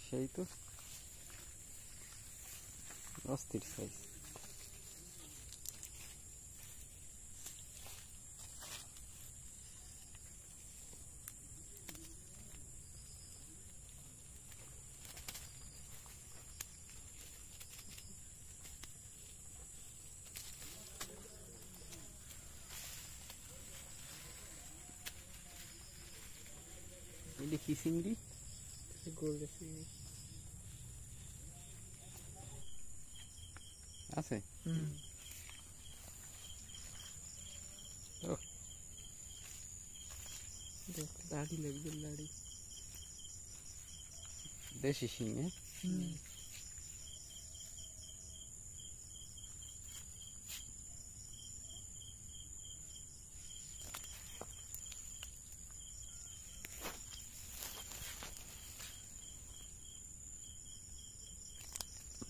সেই তো অস্থির সাইজ। এটা কি চিংড়ি? আছে দাড়ি লাগবে, দাড়ি দেশি শিং।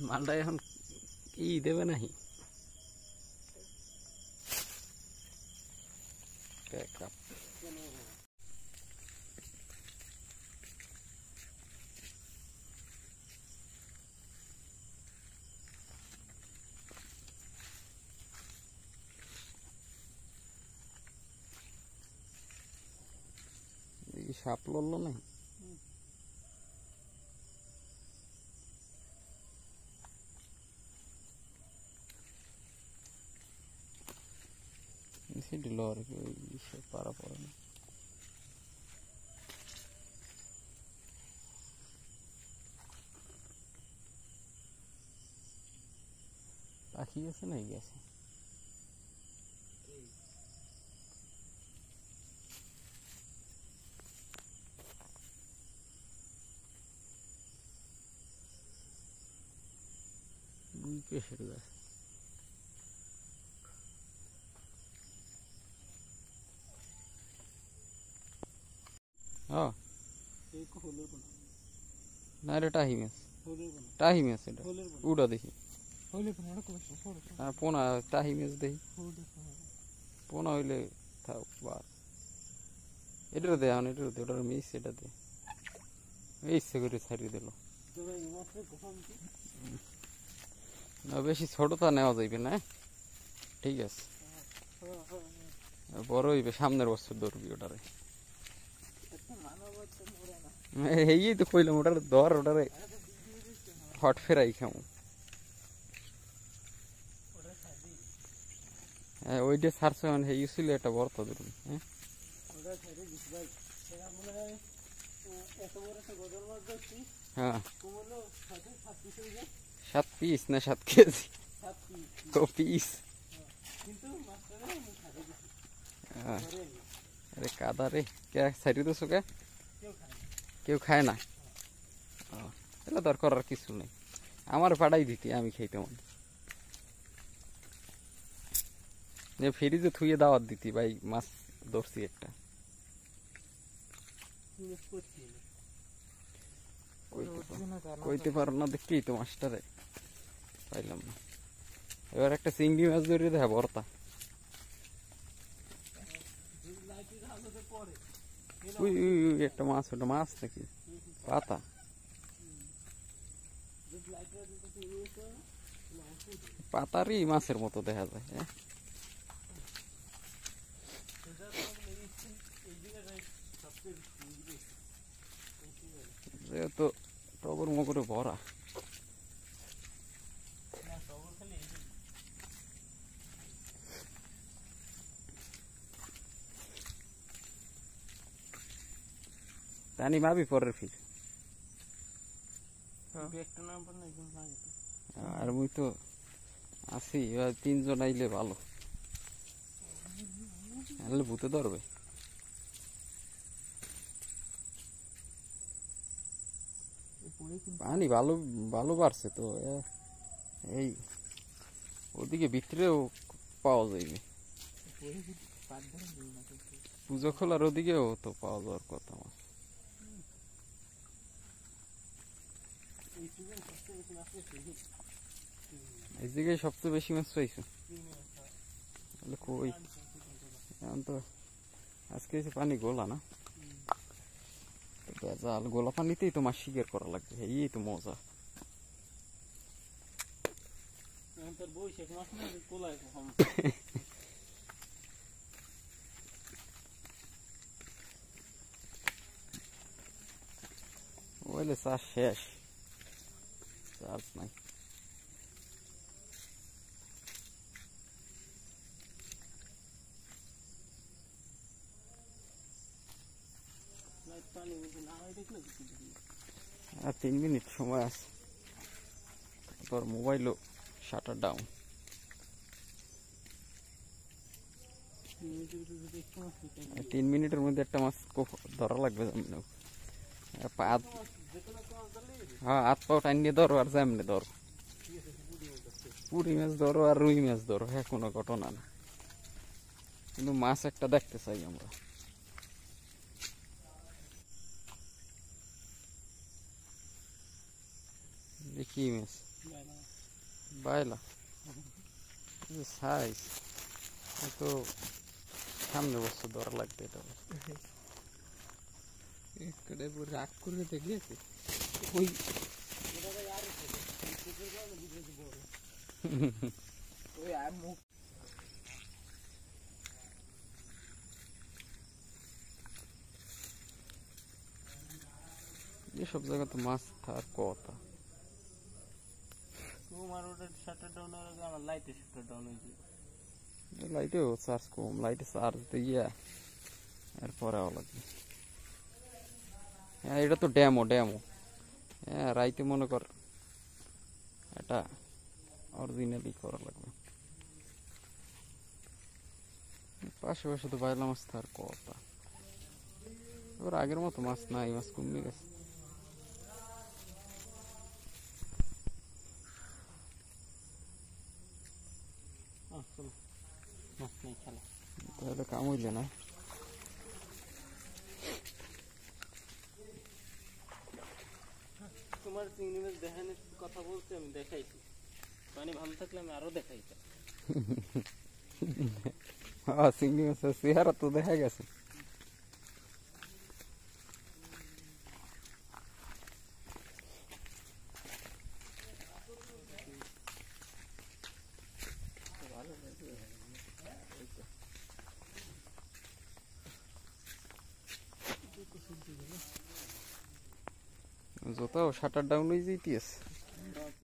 মালটা এখন ই দেবে নাহি সাপ লড়লো না। সেটি লড় পারা পড়ে না। পাখি আছে না গেছে। কিসের গাছ? না রে টাহি মাছ, টাহি মাছ এটা উড়া দেখি পোনা, টাহি মাছ দেখি পোনা হইলে থাক বার। এটার দে এখন, এটার দে, ওটার মিস এটা দে, ইচ্ছে করে ছাড়িয়ে দিল। না বেশি ছোটটা নেওয়া যাইবে না, ঠিক আছে বড় হইবে সামনের বছর ধরবি ওটারে। এই তো কইলাম ওটার ধর, ওটারে হট ফেরাই খামু। হ্যাঁ ওইটা ছাড়ছে মানে হেই ছিল একটা বর্ত ধরুন। হ্যাঁ 7 পিস না 7 কেজি পিস। আরে কাদা রে, কে ছাড়ি তো কে কেউ খায় না। এটা দরকার আর কিছু নেই, আমার পাঠাই দিতি আমি খাইতাম। ফ্রিজে থুয়ে দাওয়াত দিতি ভাই, মাছ ধরছি একটা। কইতে পারো না দেখতেই তো মাছটারে পাইলাম না। এবার একটা চিংড়ি মাছ ধরে দেখা ভর্তা। একটা মাছ, ওটা মাছ নাকি পাতা? পাতারই মাছের মতো দেখা যায়। যেহেতু টবর মগরে ভরা। তানি ভাবি পরের ফির আর মুই তো আছি, এবার 3 জন আইলে ভালো, আনলে ভূতে ধরবে। পানি ভালো ভালো বাড়ছে তো, এই ওদিকে ভিতরেও পাওয়া যাইবে। পুজো খোলার ওদিকেও তো পাওয়া যাওয়ার কথা। মাছ এই জায়গায় সবচেয়ে বেশি মাছ পাইছো? কই এখন তো আজকে পানি গোলা না। ভেজাল গোলা পানিতেই তোমার শিকার করা লাগবে, এই তো মজা। তোর বৈশাখ মাস না কোলায় কখন ওইলে চাষ শেষ, চার্জ নাই। পানি না হয় দেখলে কিছু আর 3 মিনিট সময় আছে, তোর মোবাইলও শাটার ডাউন। 3 মিনিটের মধ্যে একটা মাছ ধরা লাগবে। হ্যাঁ, হাত পাও টাইনিয়ে ধরো আর যেমনি ধরো, পুরি মাছ ধরো আর রুই মাছ ধরো, হ্যাঁ কোনো ঘটনা না। কিন্তু মাছ একটা দেখতে চাই আমরা। কি মাছ? বাইলা সাইজ তো সামনে বছর ধরা লাগবে এটা। রাগ করে দেখেছি ওই মুখ এসব জায়গা তো মাছ থাকার কথা। তোমার ওটা শাটার ডাউন হয়ে গেলে আমার লাইটে শাটার ডাউন হয়েছে। লাইটেও চার্জ কম, লাইটে চার্জ দিয়ে এরপরে লাগবে। হ্যাঁ এটা তো ড্যামো ড্যামো, হ্যাঁ রাইতে মনে কর এটা অরিজিনালি করা লাগবে। পাশে পাশে তো বাইলা মাছ থাকার কথা, এবার আগের মতো মাছ নাই, মাছ কমে গেছে। তাহলে কাম হইলে না। তোমার চিংড়ি মাছ দেখানোর কথা বলতে আমি দেখাইছি, পানি ভালো থাকলে আমি আরো দেখাইতাম। হ্যাঁ চিংড়ি মাছের চেহারা তো দেখা গেছে। যত শাটার ডাউন হয়ে যেতেছে।